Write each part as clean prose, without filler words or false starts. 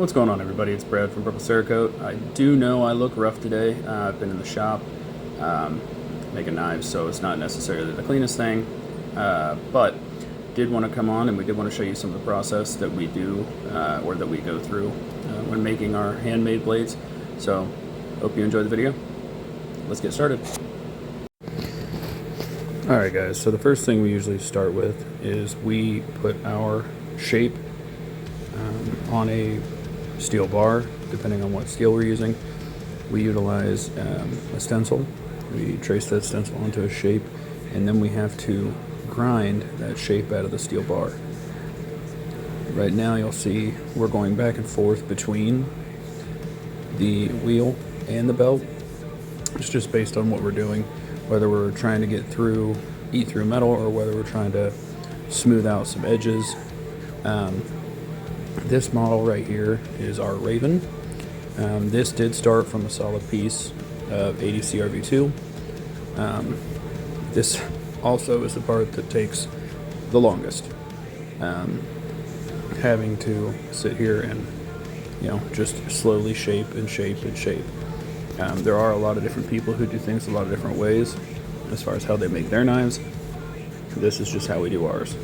What's going on, everybody? It's Brad from Pricier. I do know I look rough today. I've been in the shop making knives, so it's not necessarily the cleanest thing, but did want to come on and we did want to show you some of the process that we do or that we go through when making our handmade blades. So hope you enjoy the video. Let's get started. Alright guys, so the first thing we usually start with is we put our shape on a steel bar, depending on what steel we're using. We utilize a stencil. We trace that stencil onto a shape, and then we have to grind that shape out of the steel bar. Right now you'll see we're going back and forth between the wheel and the belt. It's just based on what we're doing, whether we're trying to eat through metal or whether we're trying to smooth out some edges. This model right here is our Raven. This did start from a solid piece of EDC RV2. This also is the part that takes the longest. Having to sit here and just slowly shape and shape and shape. There are a lot of different people who do things a lot of different ways as far as how they make their knives. This is just how we do ours.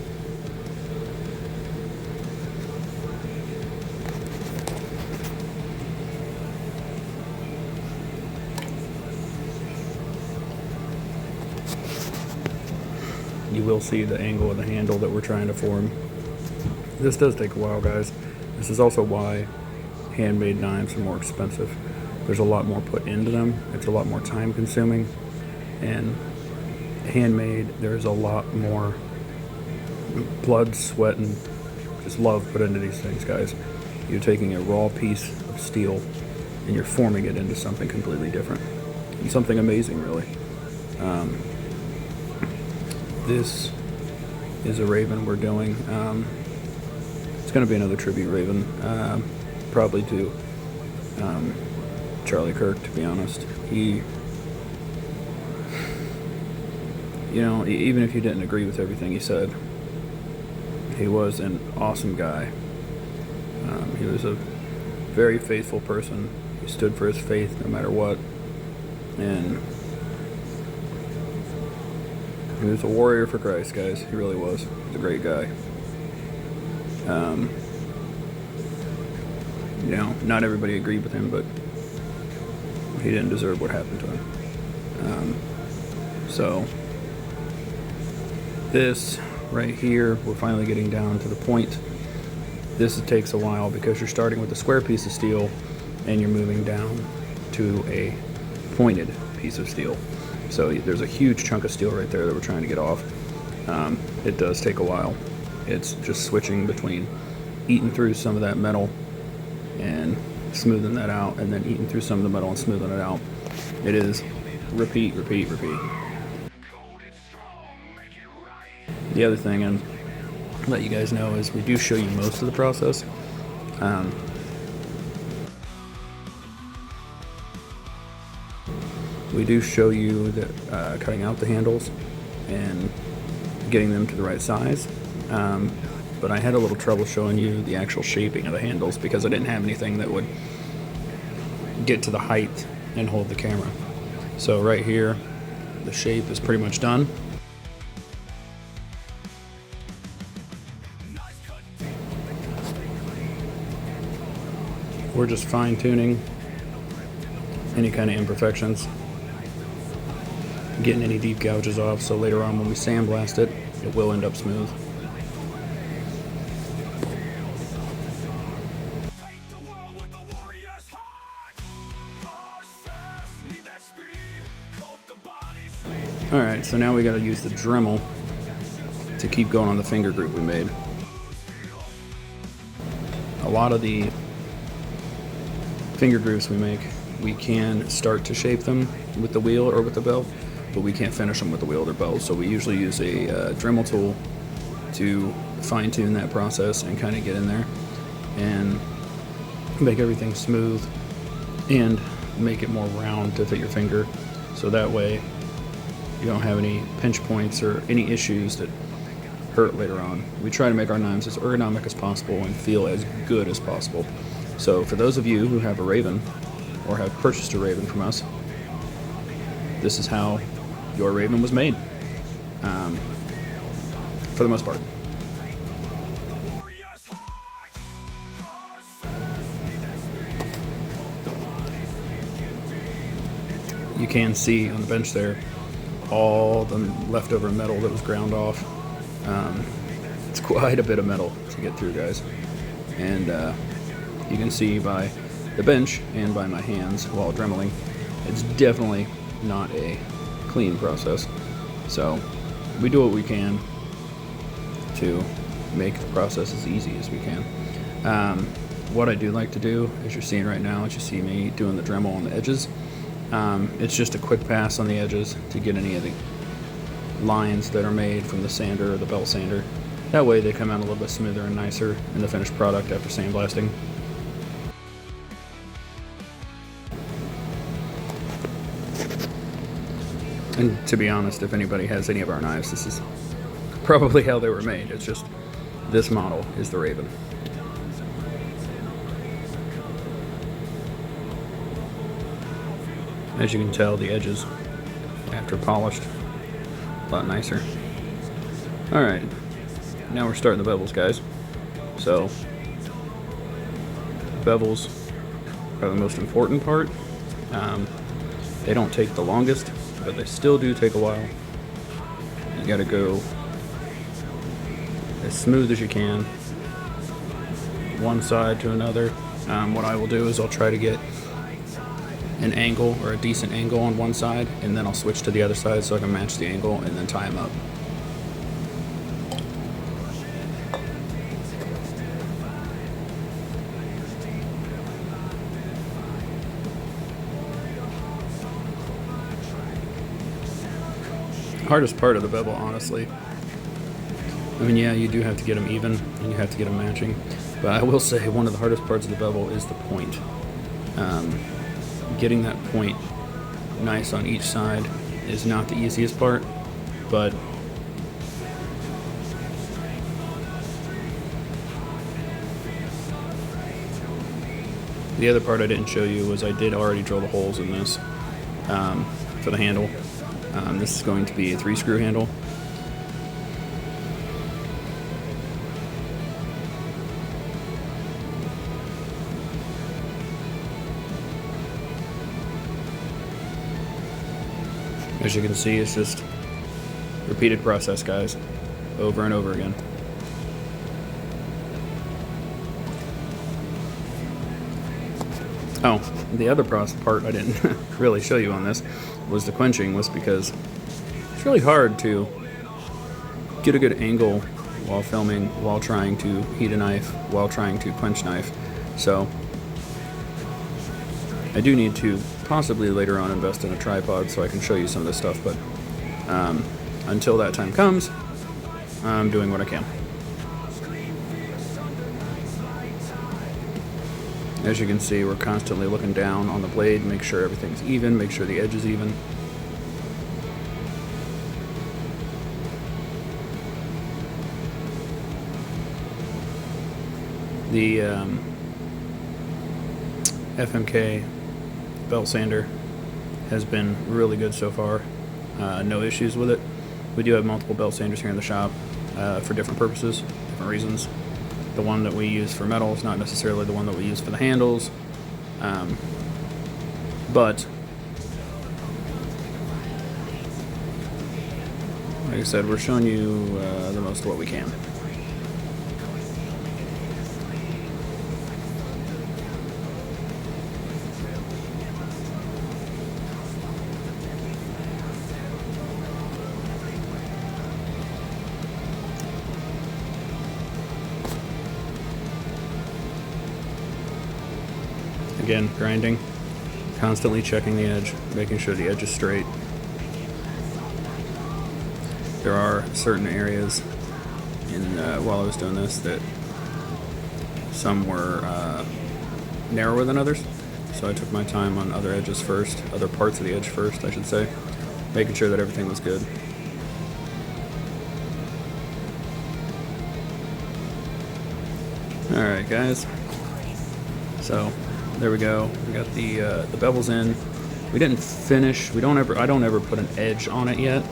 You will see the angle of the handle that we're trying to form. This does take a while, guys. This is also why handmade knives are more expensive. There's a lot more put into them. It's a lot more time consuming. And handmade, there's a lot more blood, sweat, and just love put into these things, guys. You're taking a raw piece of steel and you're forming it into something completely different. And something amazing, really. This is a Raven we're doing. It's going to be another tribute Raven, probably to Charlie Kirk, to be honest. He, even if you didn't agree with everything he said, he was an awesome guy. He was a very faithful person. He stood for his faith no matter what, and he was a warrior for Christ, guys. He really was. He was a great guy. Not everybody agreed with him, but he didn't deserve what happened to him. So this right here, we're finally getting down to the point. This takes a while because you're starting with a square piece of steel and you're moving down to a pointed piece of steel. So there's a huge chunk of steel right there that we're trying to get off. It does take a while. It's just switching between eating through some of that metal and smoothing that out, and then eating through some of the metal and smoothing it out. It is repeat, repeat, repeat. The other thing, and let you guys know, is we do show you most of the process. We do show you that cutting out the handles and getting them to the right size, but I had a little trouble showing you the actual shaping of the handles because I didn't have anything that would get to the height and hold the camera. So right here, the shape is pretty much done. We're just fine-tuning any kind of imperfections, getting any deep gouges off, so later on when we sandblast it, it will end up smooth. Alright, so now we gotta use the Dremel to keep going on the finger group we made. A lot of the finger grooves we make, we can start to shape them with the wheel or with the belt, but we can't finish them with the wheel or belt. So we usually use a Dremel tool to fine-tune that process and kind of get in there and make everything smooth and make it more round to fit your finger, so that way you don't have any pinch points or any issues that hurt later on. We try to make our knives as ergonomic as possible and feel as good as possible. So for those of you who have a Raven or have purchased a Raven from us, this is how your Raven was made, for the most part. You can see on the bench there all the leftover metal that was ground off. It's quite a bit of metal to get through, guys. And you can see by the bench and by my hands while dremeling, it's definitely not a clean process. So we do what we can to make the process as easy as we can. What I do like to do, as you're seeing right now, as you see me doing the Dremel on the edges, it's just a quick pass on the edges to get any of the lines that are made from the sander or the belt sander. That way they come out a little bit smoother and nicer in the finished product after sandblasting. And to be honest, if anybody has any of our knives, this is probably how they were made. It's just this model is the Raven. As you can tell, the edges, after polished, a lot nicer. Alright, now we're starting the bevels, guys. So, bevels are the most important part. They don't take the longest, but they still do take a while. You gotta go as smooth as you can, one side to another. What I will do is I'll try to get an angle or a decent angle on one side, and then I'll switch to the other side so I can match the angle and then tie them up. Hardest part of the bevel, honestly, I mean, yeah, you do have to get them even and you have to get them matching, but I will say one of the hardest parts of the bevel is the point. Getting that point nice on each side is not the easiest part, but the other part I didn't show you was I did already drill the holes in this for the handle. This is going to be a 3-screw handle. As you can see, it's just repeated process, guys, over and over again. Oh, the other part I didn't really show you on this was the quenching, was because it's really hard to get a good angle while filming, while trying to heat a knife, while trying to quench knife. So I do need to possibly later on invest in a tripod so I can show you some of this stuff, but until that time comes, I'm doing what I can. As you can see, we're constantly looking down on the blade, make sure everything's even, make sure the edge is even. The FMK belt sander has been really good so far. No issues with it. We do have multiple belt sanders here in the shop for different purposes, different reasons. The one that we use for metal is not necessarily the one that we use for the handles, but like I said, we're showing you the most of what we can. Again, grinding, constantly checking the edge, making sure the edge is straight. There are certain areas while I was doing this that some were narrower than others, so I took my time on other edges first, other parts of the edge first, I should say, making sure that everything was good. Alright guys, So there we go. We got the bevels in. We didn't finish. I don't ever put an edge on it yet.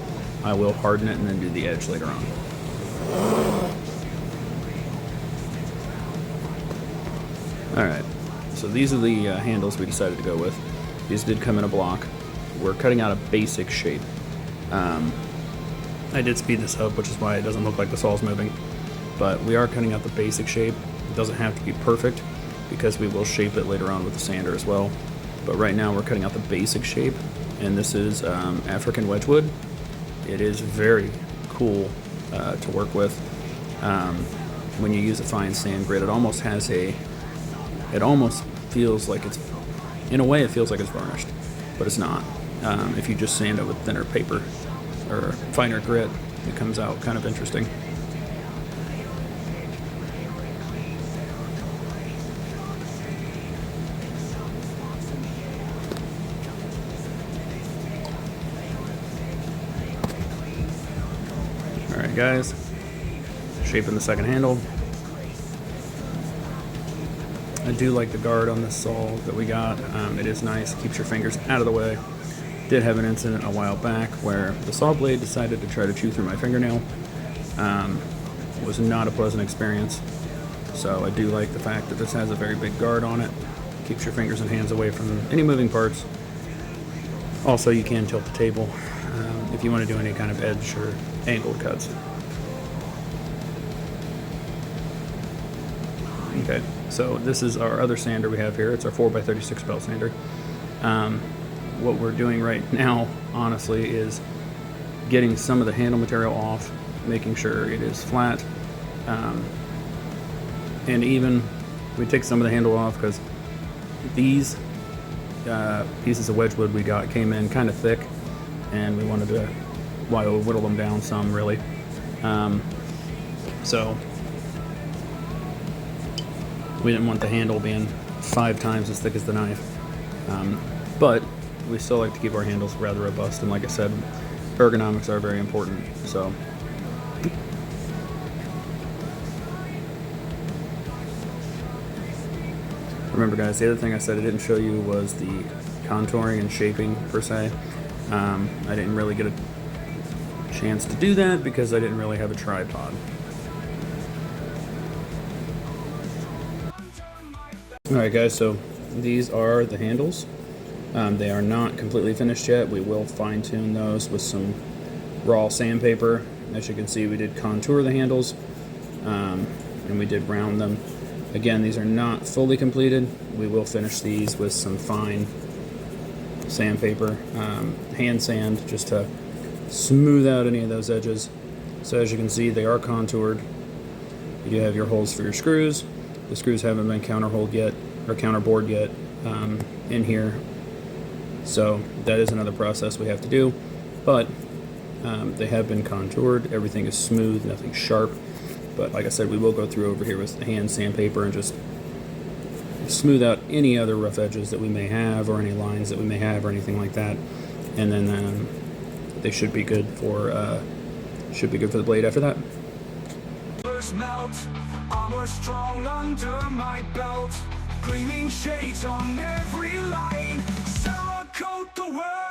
I will harden it and then do the edge later on. All right. So these are the handles we decided to go with. These did come in a block. We're cutting out a basic shape. I did speed this up, which is why it doesn't look like the saw's moving. But we are cutting out the basic shape. It doesn't have to be perfect because we will shape it later on with the sander as well. But right now we're cutting out the basic shape, and this is African wedgewood. It is very cool to work with. When you use a fine sand grit, it almost feels like it's, in a way it feels like it's varnished, but it's not. If you just sand it with thinner paper or finer grit, it comes out kind of interesting. Alright guys, shaping the second handle. I do like the guard on this saw that we got. It is nice, keeps your fingers out of the way. Did have an incident a while back where the saw blade decided to try to chew through my fingernail. Was not a pleasant experience. So I do like the fact that this has a very big guard on it. Keeps your fingers and hands away from any moving parts. Also, you can tilt the table if you want to do any kind of edge or angled cuts. Okay, so this is our other sander we have here. It's our 4x36 belt sander. What we're doing right now, honestly, is getting some of the handle material off, making sure it is flat, and even we take some of the handle off because these pieces of wedgewood we got came in kind of thick, and we wanted to whittle them down some, really. So we didn't want the handle being 5 times as thick as the knife, but we still like to keep our handles rather robust, and like I said, ergonomics are very important. So remember guys, the other thing I said I didn't show you was the contouring and shaping per se. I didn't really get a chance to do that because I didn't really have a tripod. Alright guys, so these are the handles. They are not completely finished yet. We will fine-tune those with some raw sandpaper. As you can see, we did contour the handles, and we did round them. Again, these are not fully completed. We will finish these with some fine sandpaper, hand sand, just to smooth out any of those edges. So as you can see, they are contoured. You do have your holes for your screws. The screws haven't been counterholed yet, or counterbored yet, in here. So that is another process we have to do, but they have been contoured. Everything is smooth, nothing sharp. But like I said, we will go through over here with hand sandpaper and just smooth out any other rough edges that we may have, or any lines that we may have, or anything like that. And then they should be good for the blade after that. Melt, armor strong under my belt, gleaming shades on every line, sour coat the world.